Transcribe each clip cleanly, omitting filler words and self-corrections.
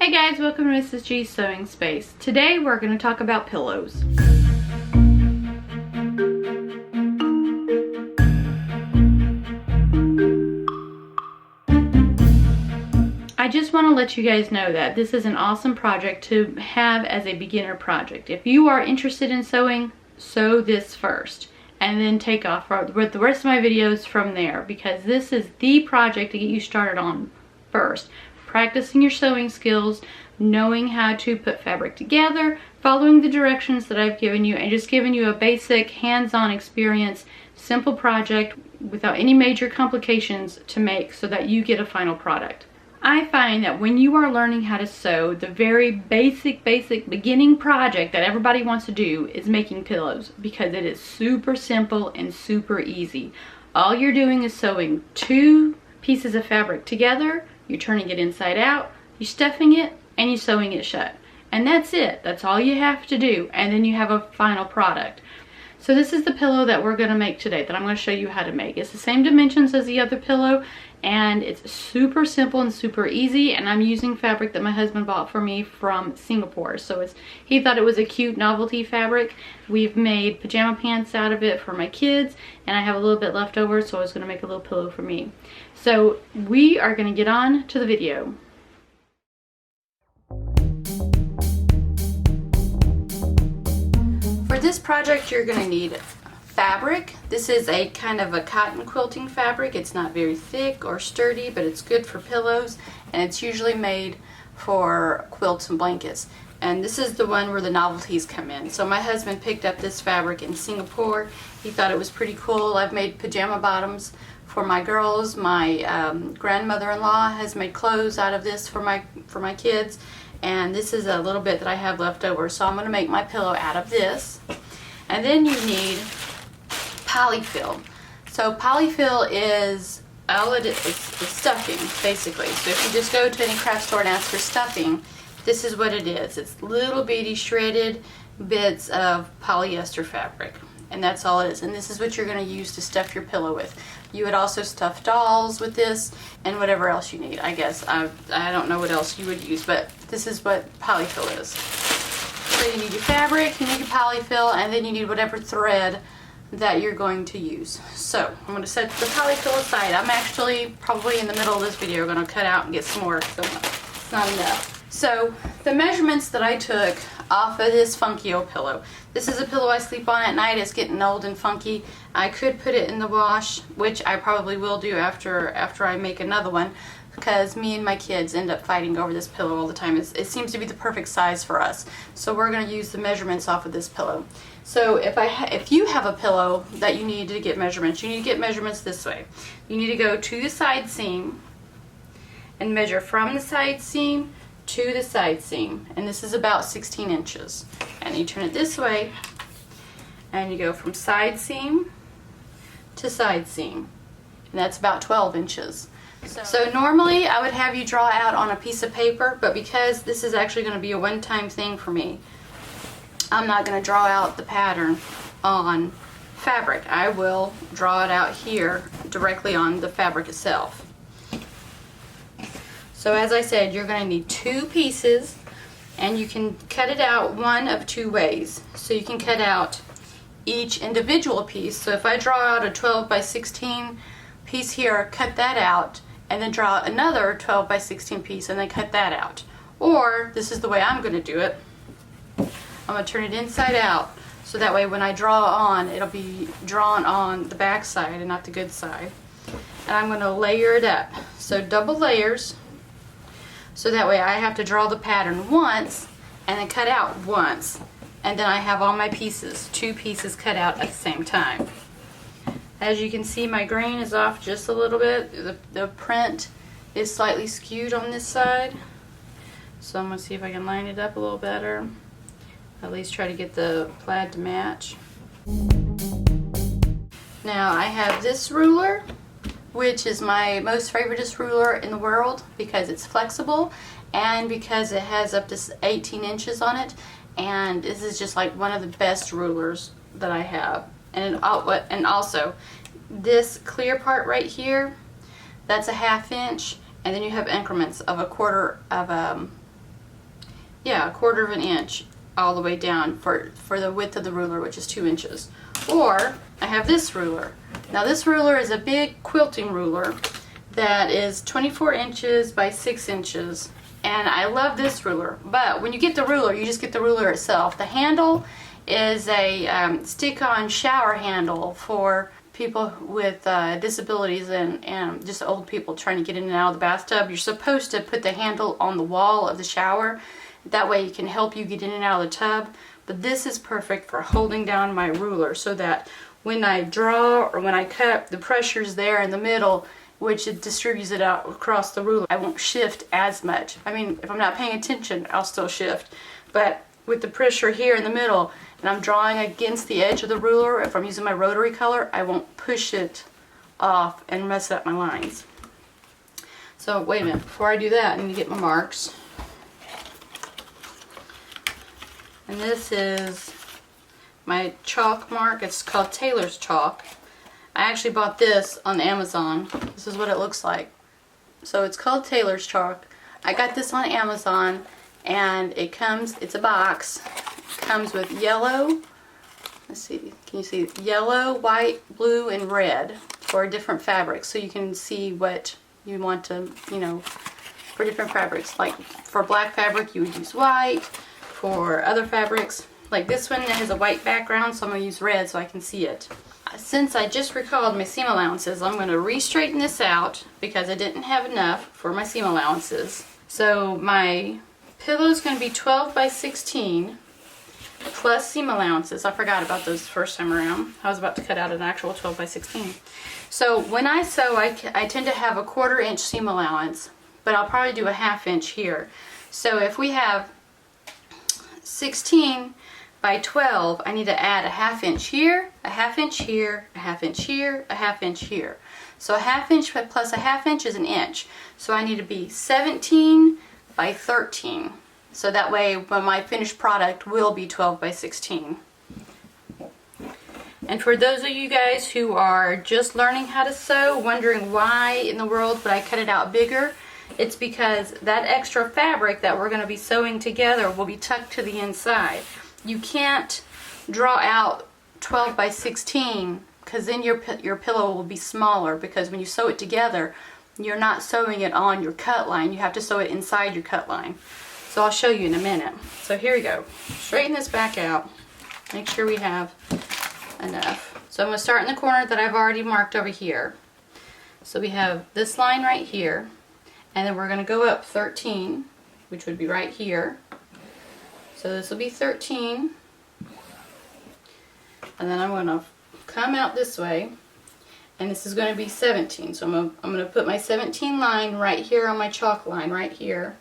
Hey guys, welcome to Mrs. G's Sewing Space. Today we're going to talk about pillows. I just want to let you guys know that this is an awesome project to have as a beginner project. If you are interested in sewing, sew this first and then take off with the rest of my videos from there, because this is the project to get you started on first. Practicing your sewing skills, knowing how to put fabric together, following the directions that I've given you, and just giving you a basic hands-on experience, simple project without any major complications to make so that you get a final product. I find that when you are learning how to sew, the very basic beginning project that everybody wants to do is making pillows, because it is super simple and super easy. All you're doing is sewing two pieces of fabric together, you're turning it inside out, you're stuffing it, and you're sewing it shut. And that's it. That's all you have to do. And then you have a final product. So this is the pillow that we're going to make today, that I'm going to show you how to make. It's the same dimensions as the other pillow, and it's super simple and super easy. And I'm using fabric that my husband bought for me from Singapore. So he thought it was a cute novelty fabric. We've made pajama pants out of it for my kids, and I have a little bit left over, so I was going to make a little pillow for me. So we are going to get on to the video. For this project, you're going to need fabric. This is a kind of a cotton quilting fabric. It's not very thick or sturdy, but it's good for pillows, and it's usually made for quilts and blankets. And this is the one where the novelties come in. So my husband picked up this fabric in Singapore. He thought it was pretty cool. I've made pajama bottoms for my girls. My grandmother-in-law has made clothes out of this for my kids. And this is a little bit that I have left over, so I'm going to make my pillow out of this. And then you need polyfill. So polyfill is all it is stuffing, basically. So if you just go to any craft store and ask for stuffing, this is what it is. It's little bitty shredded bits of polyester fabric, and that's all it is. And this is what you're going to use to stuff your pillow with. You would also stuff dolls with this and whatever else you need, I guess. I don't know what else you would use, but this is what polyfill is. So you need your fabric, you need your polyfill, and then you need whatever thread that you're going to use. So I'm going to set the polyfill aside. I'm actually probably in the middle of this video going to cut out and get some more, so it's not enough. So the measurements that I took off of this funky old pillow. This is a pillow I sleep on at night. It's getting old and funky. I could put it in the wash, which I probably will do after I make another one, because me and my kids end up fighting over this pillow all the time. It seems to be the perfect size for us. So we're going to use the measurements off of this pillow. So if you have a pillow that you need to get measurements, you need to get measurements this way. You need to go to the side seam and measure from the side seam to the side seam, and this is about 16 inches. And you turn it this way and you go from side seam to side seam, and that's about 12 inches. So normally I would have you draw out on a piece of paper, but because this is actually going to be a one-time thing for me, I'm not going to draw out the pattern on fabric. I will draw it out here directly on the fabric itself. So as I said, you're going to need two pieces, and you can cut it out one of two ways. So you can cut out each individual piece. So if I draw out a 12 by 16 piece here, cut that out, and then draw another 12 by 16 piece and then cut that out. Or this is the way I'm going to do it. I'm going to turn it inside out, so that way when I draw on, it'll be drawn on the back side and not the good side. And I'm going to layer it up. So double layers. So that way I have to draw the pattern once and then cut out once. And then I have all my pieces, two pieces cut out at the same time. As you can see, my grain is off just a little bit. The print is slightly skewed on this side. So I'm going to see if I can line it up a little better. At least try to get the plaid to match. Now I have this ruler, which is my most favoriteest ruler in the world, because it's flexible and because it has up to 18 inches on it, and this is just like one of the best rulers that I have. And also this clear part right here, that's a 1/2 inch, and then you have increments of 1/4 of yeah, a quarter of an inch all the way down for the width of the ruler, which is 2 inches. Or I have this ruler. Now this ruler is a big quilting ruler that is 24 inches by 6 inches. And I love this ruler, but when you get the ruler, you just get the ruler itself. The handle is a stick-on shower handle for people with disabilities and just old people trying to get in and out of the bathtub. You're supposed to put the handle on the wall of the shower. That way it can help you get in and out of the tub. But this is perfect for holding down my ruler so that when I draw or when I cut, the pressure's there in the middle, which it distributes it out across the ruler. I won't shift as much. I mean, if I'm not paying attention, I'll still shift. But with the pressure here in the middle, and I'm drawing against the edge of the ruler, if I'm using my rotary color, I won't push it off and mess up my lines. So wait a minute, before I do that, I need to get my marks. And this is my chalk mark. It's called Taylor's chalk. I actually bought this on Amazon. This is what it looks like. So it's called Taylor's chalk. I got this on Amazon, and it's a box. It comes with yellow, let's see, can you see? Yellow, white, blue, and red for different fabrics. So you can see what you want to, for different fabrics. Like for black fabric, you would use white. For other fabrics, like this one, it has a white background, so I'm going to use red so I can see it. Since I just recalled my seam allowances, I'm going to re-straighten this out because I didn't have enough for my seam allowances. So my pillow is going to be 12 by 16 plus seam allowances. I forgot about those the first time around. I was about to cut out an actual 12 by 16. So when I sew, I tend to have a 1/4 inch seam allowance, but I'll probably do a 1/2 inch here. So if we have 16 by 12, I need to add a 1/2 inch here, a 1/2 inch here, a 1/2 inch here, a 1/2 inch here. So a 1/2 inch plus a 1/2 inch is an inch. So I need to be 17 by 13. So that way when my finished product will be 12 by 16. And for those of you guys who are just learning how to sew, wondering why in the world would I cut it out bigger, it's because that extra fabric that we're going to be sewing together will be tucked to the inside. You can't draw out 12 by 16 because then your pillow will be smaller, because when you sew it together, you're not sewing it on your cut line. You have to sew it inside your cut line. So I'll show you in a minute. So here we go. Straighten this back out. Make sure we have enough. So I'm going to start in the corner that I've already marked over here. So we have this line right here. And then we're going to go up 13, which would be right here. So this will be 13. And then I'm going to come out this way. And this is going to be 17. So I'm going to put my 17 line right here on my chalk line right here.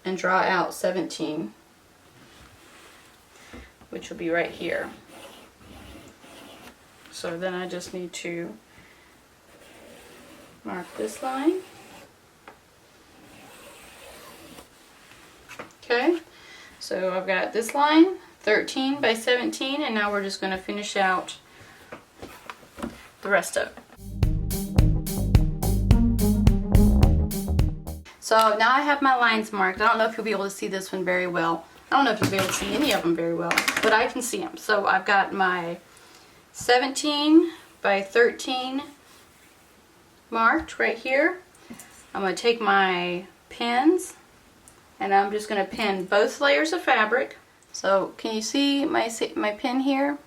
And draw out 17. Which will be right here. So then I just need to mark this line. Okay, so I've got this line, 13 by 17, and now we're just going to finish out the rest of it. So now I have my lines marked. I don't know if you'll be able to see this one very well. I don't know if you'll be able to see any of them very well, but I can see them. So I've got my 17 by 13 marked right here. I'm going to take my pins, and I'm just going to pin both layers of fabric. So can you see my pin here?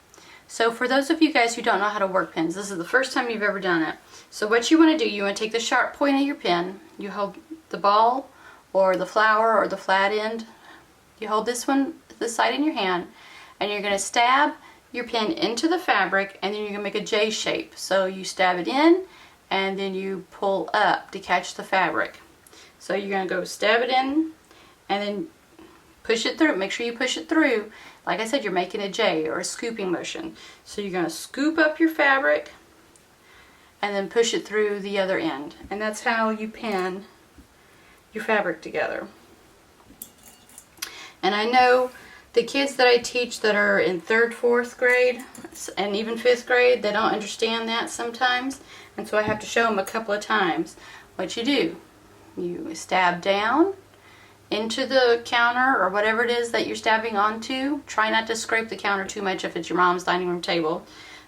So for those of you guys who don't know how to work pins, this is the first time you've ever done it. So what you want to do, you want to take the sharp point of your pin, you hold the ball or the flower or the flat end, you hold this one, this side in your hand, and you're going to stab your pin into the fabric, and then you're going to make a J shape. So you stab it in and then you pull up to catch the fabric. So you're going to go stab it in and then push it through. Make sure you push it through. Like I said, you're making a J or a scooping motion. So you're going to scoop up your fabric and then push it through the other end. And that's how you pin your fabric together. And I know the kids that I teach that are in 3rd, 4th grade and even 5th grade, they don't understand that sometimes. And so I have to show them a couple of times what you do. You stab down, into the counter or whatever it is that you're stabbing onto. Try not to scrape the counter too much if it's your mom's dining room table,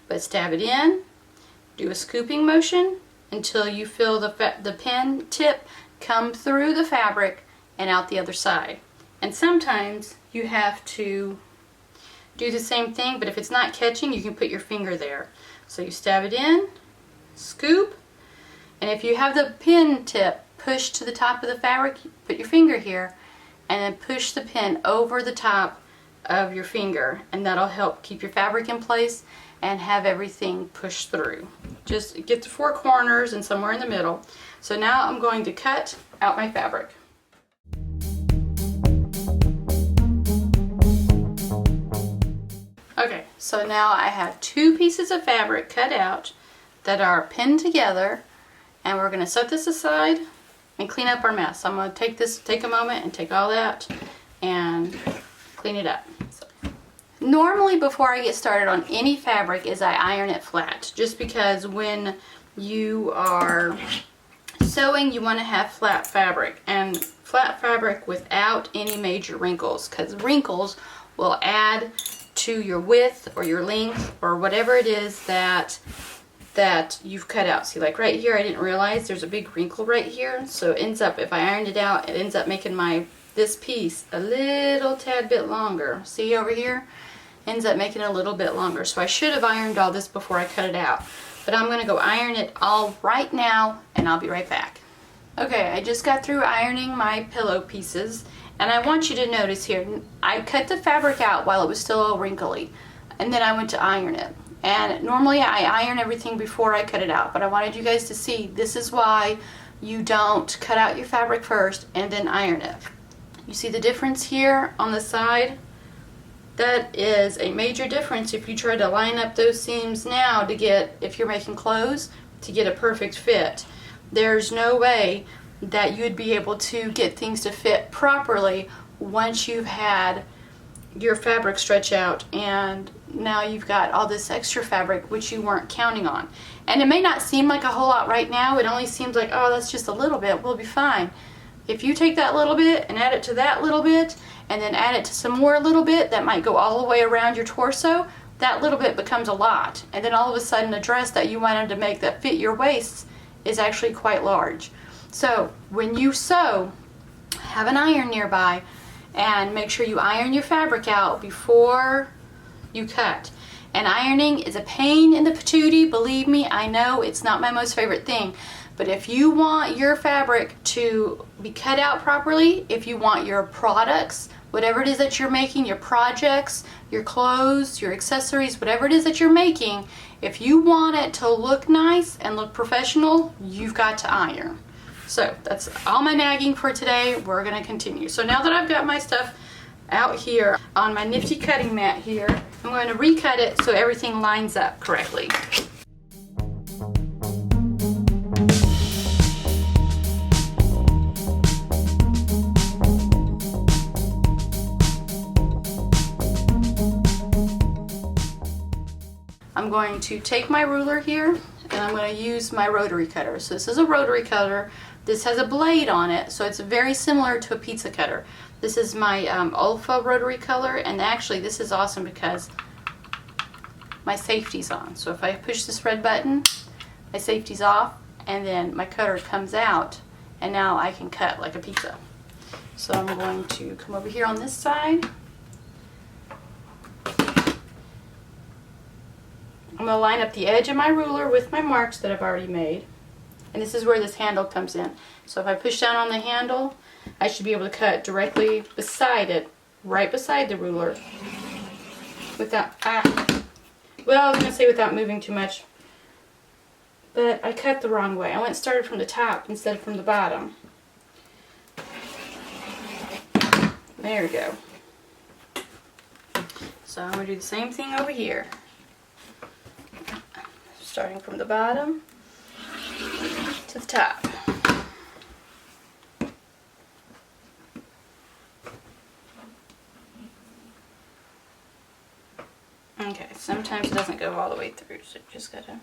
but stab it in. Do a scooping motion until you feel the pen tip come through the fabric and out the other side. And sometimes you have to do the same thing, but if it's not catching, you can put your finger there. So you stab it in, scoop, and if you have the pen tip pushed to the top of the fabric, put your finger here, and then push the pen over the top of your finger, and that'll help keep your fabric in place and have everything pushed through. Just get the four corners and somewhere in the middle. So now I'm going to cut out my fabric. Okay, so now I have two pieces of fabric cut out that are pinned together, and we're going to set this aside and clean up our mess. I'm going to take a moment and take all that and clean it up. So, normally before I get started on any fabric is I iron it flat, just because when you are sewing you want to have flat fabric, and flat fabric without any major wrinkles, because wrinkles will add to your width or your length or whatever it is that you've cut out. See, like right here, I didn't realize there's a big wrinkle right here, so it ends up, if I ironed it out, it ends up making this piece a little tad bit longer. See over here? Ends up making it a little bit longer. So I should have ironed all this before I cut it out. But I'm going to go iron it all right now, and I'll be right back. Okay, I just got through ironing my pillow pieces, and I want you to notice here, I cut the fabric out while it was still all wrinkly, and then I went to iron it. And normally I iron everything before I cut it out, but I wanted you guys to see this is why you don't cut out your fabric first and then iron it. You see the difference here on the side? That is a major difference if you try to line up those seams now to get, if you're making clothes, to get a perfect fit. There's no way that you'd be able to get things to fit properly once you've had your fabric stretch out and now you've got all this extra fabric which you weren't counting on. And it may not seem like a whole lot right now. It only seems like, oh, that's just a little bit. We'll be fine. If you take that little bit and add it to that little bit and then add it to some more little bit that might go all the way around your torso, that little bit becomes a lot. And then all of a sudden a dress that you wanted to make that fit your waist is actually quite large. So when you sew, have an iron nearby and make sure you iron your fabric out before you cut. And ironing is a pain in the patootie, believe me, I know it's not my most favorite thing. But if you want your fabric to be cut out properly, if you want your products, whatever it is that you're making, your projects, your clothes, your accessories, whatever it is that you're making, if you want it to look nice and look professional, you've got to iron. So that's all my nagging for today. We're going to continue. So now that I've got my stuff out here on my nifty cutting mat here, I'm going to recut it so everything lines up correctly. I'm going to take my ruler here and I'm going to use my rotary cutter. So this is a rotary cutter. This has a blade on it, so it's very similar to a pizza cutter. This is my Olfa rotary cutter, and actually this is awesome because my safety's on. So if I push this red button, my safety's off, and then my cutter comes out, and now I can cut like a pizza. So I'm going to come over here on this side. I'm going to line up the edge of my ruler with my marks that I've already made. And this is where this handle comes in. So if I push down on the handle, I should be able to cut directly beside it, right beside the ruler, without, well, I was going to say without moving too much, but I cut the wrong way. I went started from the top instead of from the bottom. There we go. So I'm going to do the same thing over here. Starting from the bottom to the top. Okay, sometimes it doesn't go all the way through, so you just gotta...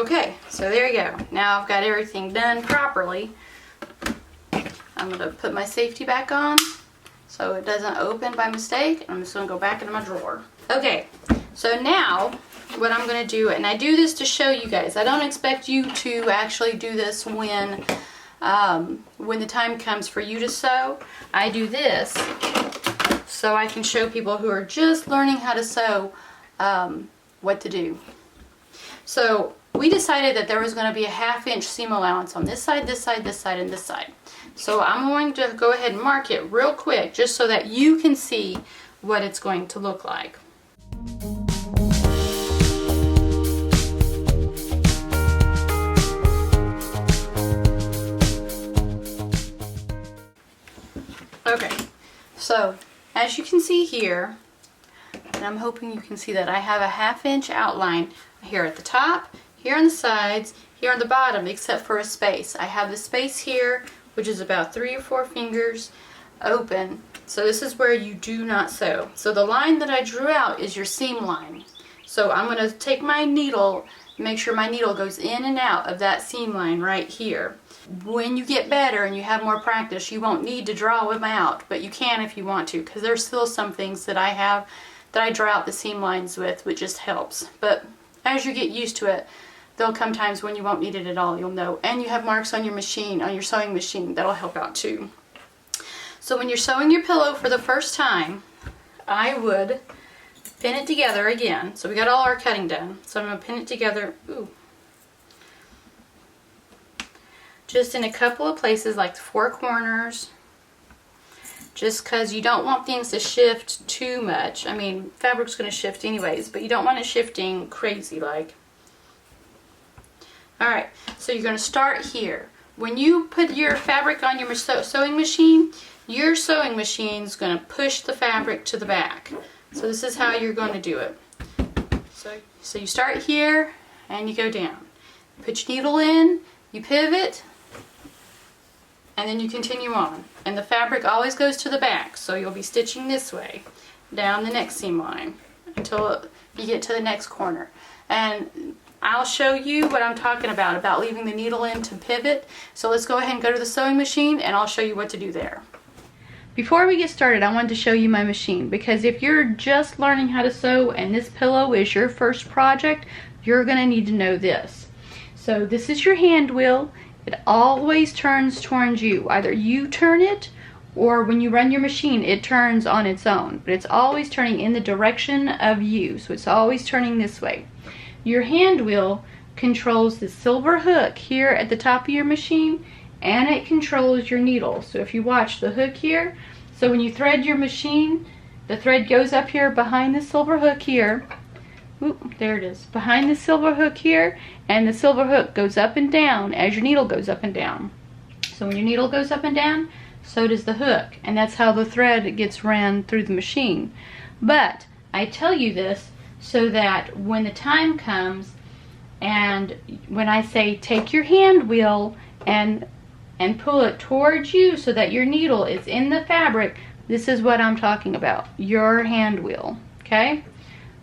Okay, so there you go. Now I've got everything done properly. I'm going to put my safety back on so it doesn't open by mistake. I'm just going to go back into my drawer. Okay, so now what I'm going to do, and I do this to show you guys. I don't expect you to actually do this when the time comes for you to sew. I do this so I can show people who are just learning how to sew what to do. So we decided that there was going to be a 1/2 inch seam allowance on this side, this side, this side, and this side. So I'm going to go ahead and mark it real quick just so that you can see what it's going to look like. Okay, so as you can see here, and I'm hoping you can see that I have a 1/2 inch outline here at the top, here on the sides, here on the bottom, except for a space. I have the space here, which is about 3 or 4 fingers open. So this is where you do not sew. So the line that I drew out is your seam line. So I'm going to take my needle, make sure my needle goes in and out of that seam line right here. When you get better and you have more practice, you won't need to draw them out, but you can if you want to, because there's still some things that I have that I draw out the seam lines with, which just helps. But as you get used to it, there'll come times when you won't need it at all, you'll know. And you have marks on your machine, on your sewing machine, that'll help out too. So when you're sewing your pillow for the first time, I would pin it together again. So we got all our cutting done. So I'm going to pin it together, just in a couple of places, like the 4 corners, just because you don't want things to shift too much. I mean, fabric's going to shift anyways, but you don't want it shifting crazy like. Alright, so you're going to start here. When you put your fabric on your sewing machine, your sewing machine's going to push the fabric to the back. So this is how you're going to do it. So you start here and you go down. Put your needle in, you pivot, and then you continue on. And the fabric always goes to the back, so you'll be stitching this way down the next seam line until you get to the next corner. And I'll show you what I'm talking about leaving the needle in to pivot. So let's go ahead and go to the sewing machine and I'll show you what to do there. Before we get started, I wanted to show you my machine, because if you're just learning how to sew and this pillow is your first project, you're going to need to know this. So this is your hand wheel. It always turns towards you. Either you turn it, or when you run your machine, it turns on its own. But it's always turning in the direction of you. So it's always turning this way. Your hand wheel controls the silver hook here at the top of your machine, and it controls your needle. So if you watch the hook here, so when you thread your machine, the thread goes up here behind the silver hook here. Oop, there it is, behind the silver hook here, and the silver hook goes up and down as your needle goes up and down. So when your needle goes up and down, so does the hook, and that's how the thread gets ran through the machine. But I tell you this so that when the time comes, and when I say take your hand wheel and pull it towards you so that your needle is in the fabric, this is what I'm talking about, your hand wheel, okay?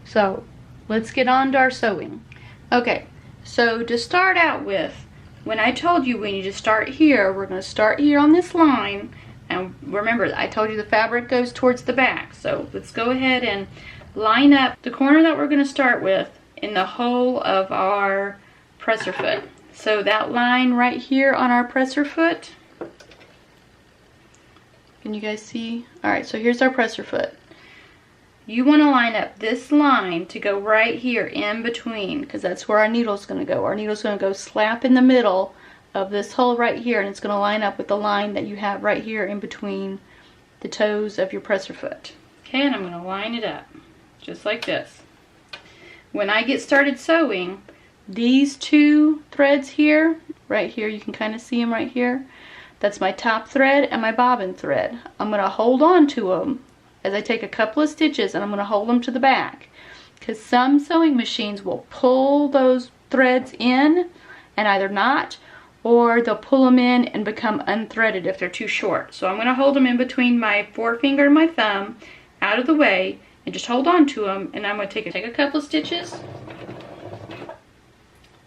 So let's get on to our sewing. Okay, so to start out with, when I told you we need to start here, we're going to start here on this line. And remember, I told you the fabric goes towards the back. So let's go ahead and line up the corner that we're going to start with in the hole of our presser foot. So that line right here on our presser foot. Can you guys see? Alright, so here's our presser foot. You want to line up this line to go right here in between, because that's where our needle's going to go. Our needle's going to go slap in the middle of this hole right here, and it's going to line up with the line that you have right here in between the toes of your presser foot. Okay, and I'm going to line it up just like this. When I get started sewing, these 2 threads here, right here, you can kind of see them right here. That's my top thread and my bobbin thread. I'm going to hold on to them as I take a couple of stitches, and I'm going to hold them to the back, because some sewing machines will pull those threads in and either not, or they'll pull them in and become unthreaded if they're too short. So I'm going to hold them in between my forefinger and my thumb, out of the way, and just hold on to them. And I'm going to take a couple of stitches,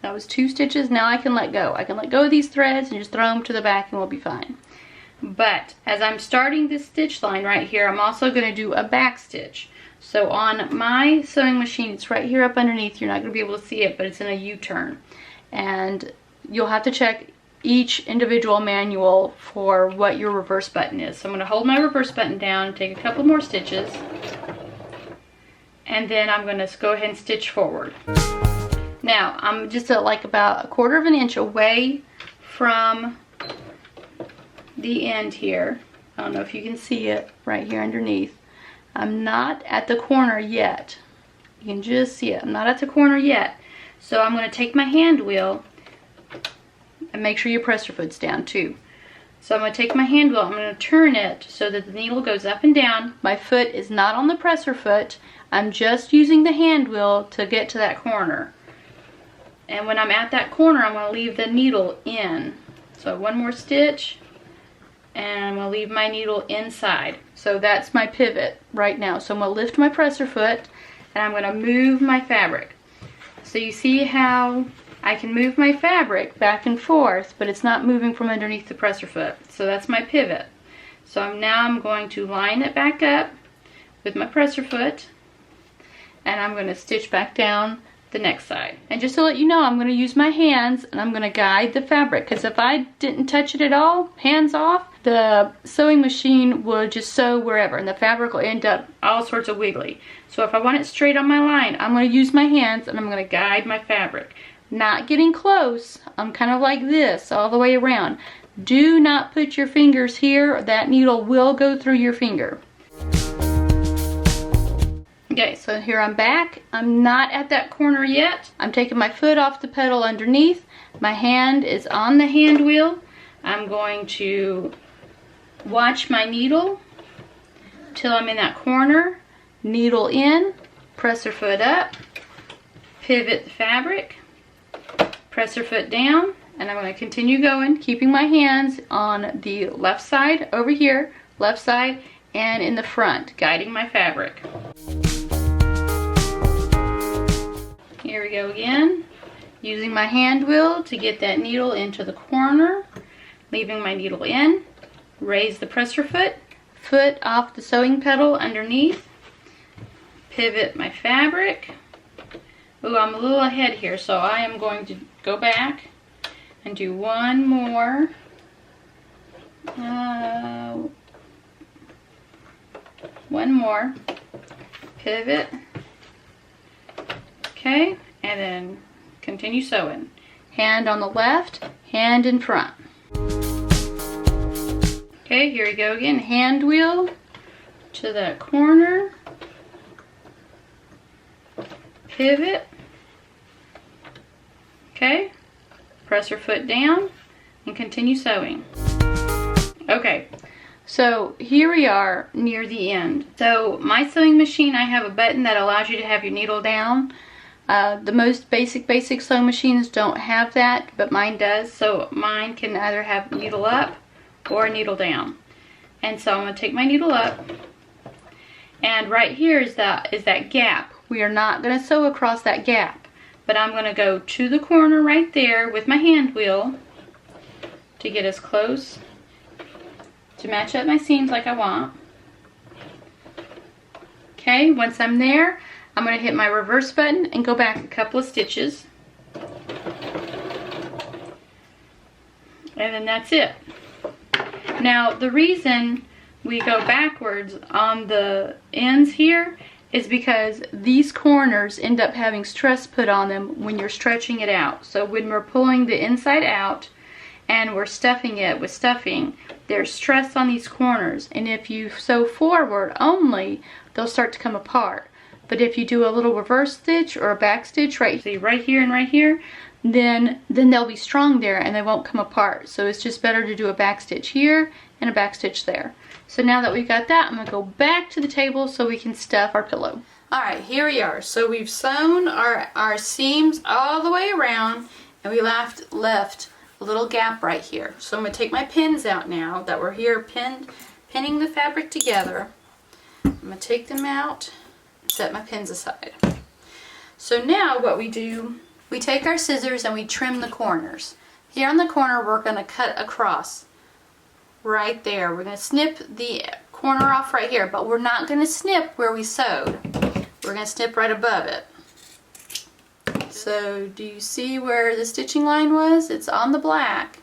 That was 2 stitches. Now I can let go. I can let go of these threads and just throw them to the back and we'll be fine. But as I'm starting this stitch line right here, I'm also going to do a back stitch. So on my sewing machine, it's right here up underneath. You're not going to be able to see it, but it's in a U-turn. And you'll have to check each individual manual for what your reverse button is. So I'm going to hold my reverse button down, take a couple more stitches, and then I'm going to go ahead and stitch forward. Now, I'm just like about 1/4 of an inch away from the end here. I don't know if you can see it right here underneath. I'm not at the corner yet. You can just see it. I'm not at the corner yet. So I'm going to take my hand wheel, and make sure your presser foot's down too. So I'm going to take my hand wheel, I'm going to turn it so that the needle goes up and down. My foot is not on the presser foot. I'm just using the hand wheel to get to that corner. And when I'm at that corner, I'm going to leave the needle in. So 1 more stitch, and I'm going to leave my needle inside. So that's my pivot right now. So I'm going to lift my presser foot, and I'm going to move my fabric. So you see how I can move my fabric back and forth, but it's not moving from underneath the presser foot. So that's my pivot. So now I'm going to line it back up with my presser foot, and I'm going to stitch back down the next side. And just to let you know, I'm going to use my hands and I'm going to guide the fabric, because if I didn't touch it at all, hands off, the sewing machine would just sew wherever and the fabric will end up all sorts of wiggly. So if I want it straight on my line, I'm going to use my hands and I'm going to guide my fabric. Not getting close. I'm kind of like this all the way around. Do not put your fingers here, or that needle will go through your finger. Okay, so here I'm back. I'm not at that corner yet. I'm taking my foot off the pedal underneath. My hand is on the hand wheel. I'm going to watch my needle till I'm in that corner. Needle in, presser foot up, pivot the fabric, presser foot down, and I'm going to continue going, keeping my hands on the left side over here, left side, and in the front, guiding my fabric. Here we go again, using my hand wheel to get that needle into the corner, leaving my needle in, raise the presser foot, foot off the sewing pedal underneath, pivot my fabric. Ooh, I'm a little ahead here, so I am going to go back and do one more. One more. Pivot. Okay, and then continue sewing. Hand on the left, hand in front. Okay, here we go again. Hand wheel to that corner. Pivot. Okay, presser foot down and continue sewing. Okay, so here we are near the end. So my sewing machine, I have a button that allows you to have your needle down. The most basic sewing machines don't have that, but mine does. So mine can either have needle up or needle down. And so I'm going to take my needle up, and right here is that gap. We are not going to sew across that gap, but I'm going to go to the corner right there with my hand wheel to get as close to match up my seams like I want. Okay, once I'm there, I'm going to hit my reverse button and go back a couple of stitches. And then that's it. Now, the reason we go backwards on the ends here is because these corners end up having stress put on them when you're stretching it out. So when we're pulling the inside out and we're stuffing it with stuffing, there's stress on these corners. And if you sew forward only, they'll start to come apart. But if you do a little reverse stitch or a back stitch right here and right here, then they'll be strong there and they won't come apart. So it's just better to do a back stitch here and a back stitch there. So now that we've got that, I'm going to go back to the table so we can stuff our pillow. Alright, here we are. So we've sewn our seams all the way around, and we left a little gap right here. So I'm going to take my pins out now that we're here pinning the fabric together. I'm going to take them out, set my pins aside. So now what we do we take our scissors and we trim the corners. Here on the corner, we're going to cut across right there. We're going to snip the corner off right here, but we're not going to snip where we sewed. We're going to snip right above it. So do you see where the stitching line was? It's on the black,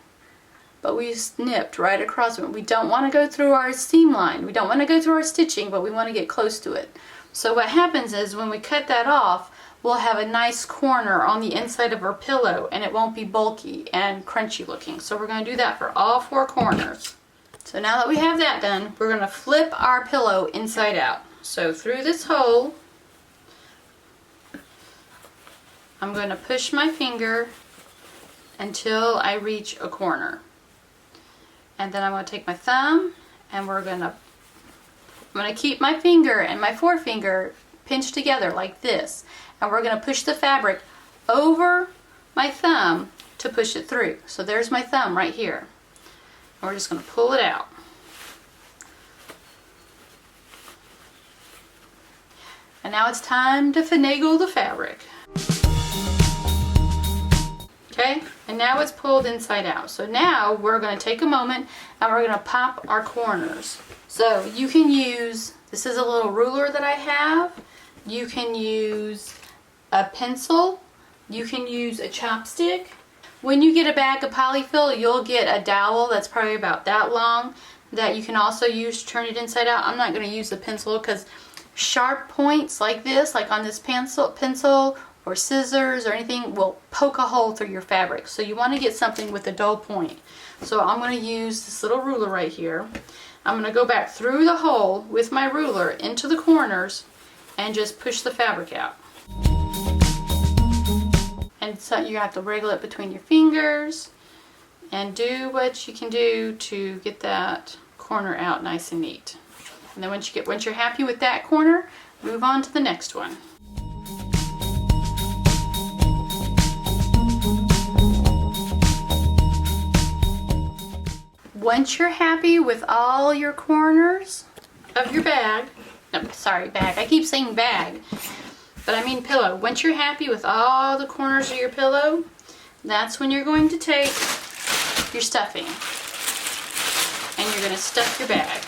but we snipped right across it. We don't want to go through our seam line. We don't want to go through our stitching, but we want to get close to it. So what happens is when we cut that off, we'll have a nice corner on the inside of our pillow, and it won't be bulky and crunchy looking. So we're going to do that for all 4 corners. So now that we have that done, we're going to flip our pillow inside out. So through this hole, I'm going to push my finger until I reach a corner. And then I'm going to take my thumb and I'm going to keep my finger and my forefinger pinched together like this. And we're going to push the fabric over my thumb to push it through. So there's my thumb right here. And we're just going to pull it out. And now it's time to finagle the fabric. Okay, and now it's pulled inside out. So now we're going to take a moment and we're going to pop our corners. So you can use, this is a little ruler that I have. You can use a pencil. You can use a chopstick. When you get a bag of polyfill, you'll get a dowel that's probably about that long that you can also use to turn it inside out. I'm not going to use the pencil because sharp points like this, like on this pencil or scissors or anything, will poke a hole through your fabric. So you want to get something with a dull point. So I'm going to use this little ruler right here. I'm going to go back through the hole with my ruler into the corners and just push the fabric out. And so you have to wriggle it between your fingers and do what you can do to get that corner out nice and neat. And then once you're happy with that corner, move on to the next one. Once you're happy with all your corners of your bag, no, sorry, bag, I keep saying bag, but I mean pillow. Once you're happy with all the corners of your pillow, that's when you're going to take your stuffing and you're going to stuff your bag.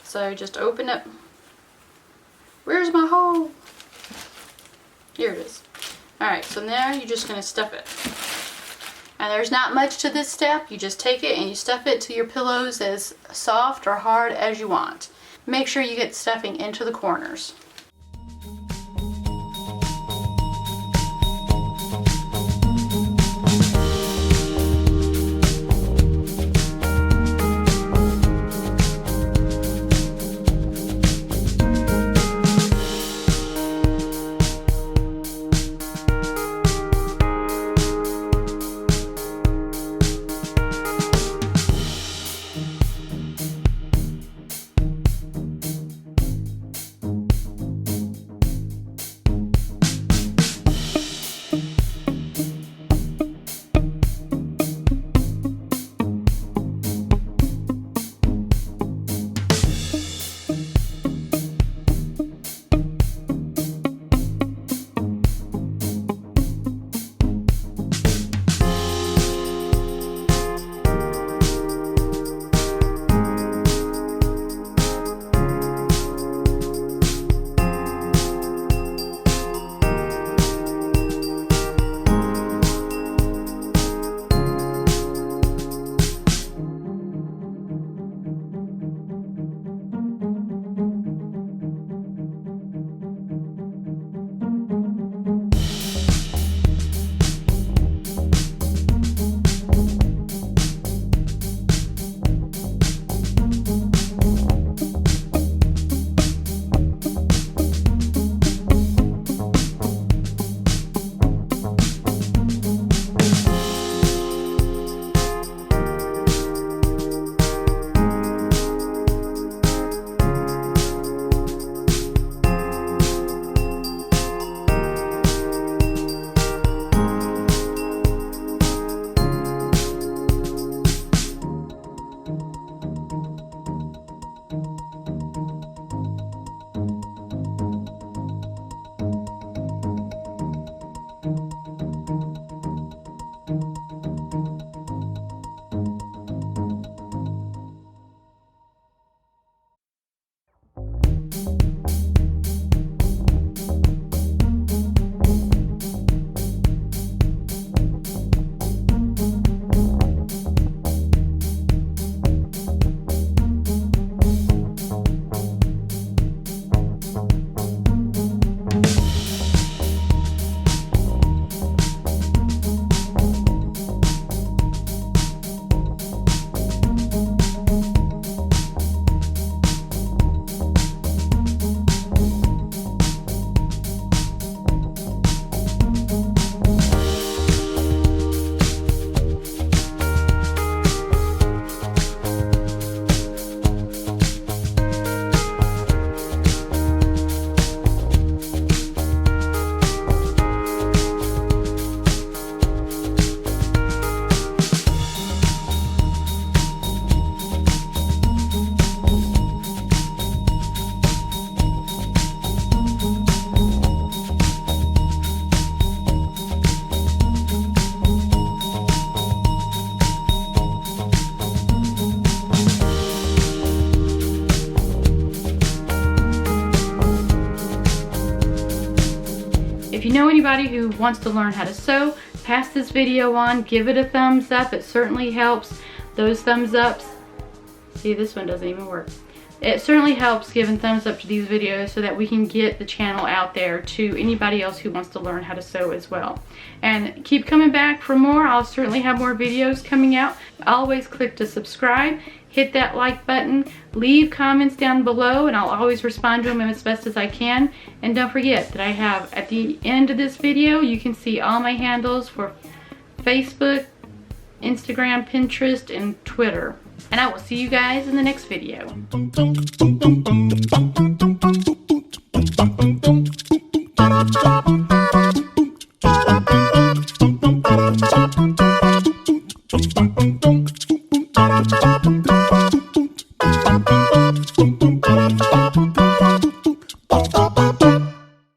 So just open up. Where's my hole? Here it is. Alright, so now you're just going to stuff it. And there's not much to this step. You just take it and you stuff it to your pillows as soft or hard as you want. Make sure you get stuffing into the corners. anybody who wants to learn how to sew, pass this video on, give it a thumbs up. It certainly helps. Those thumbs ups, see, this one doesn't even work. It certainly helps giving thumbs up to these videos so that we can get the channel out there to anybody else who wants to learn how to sew as well. And keep coming back for more. I'll certainly have more videos coming out. Always click to subscribe, hit that like button, leave comments down below, and I'll always respond to them as best as I can. And don't forget that I have, at the end of this video, you can see all my handles for Facebook, Instagram, Pinterest, and Twitter. And I will see you guys in the next video.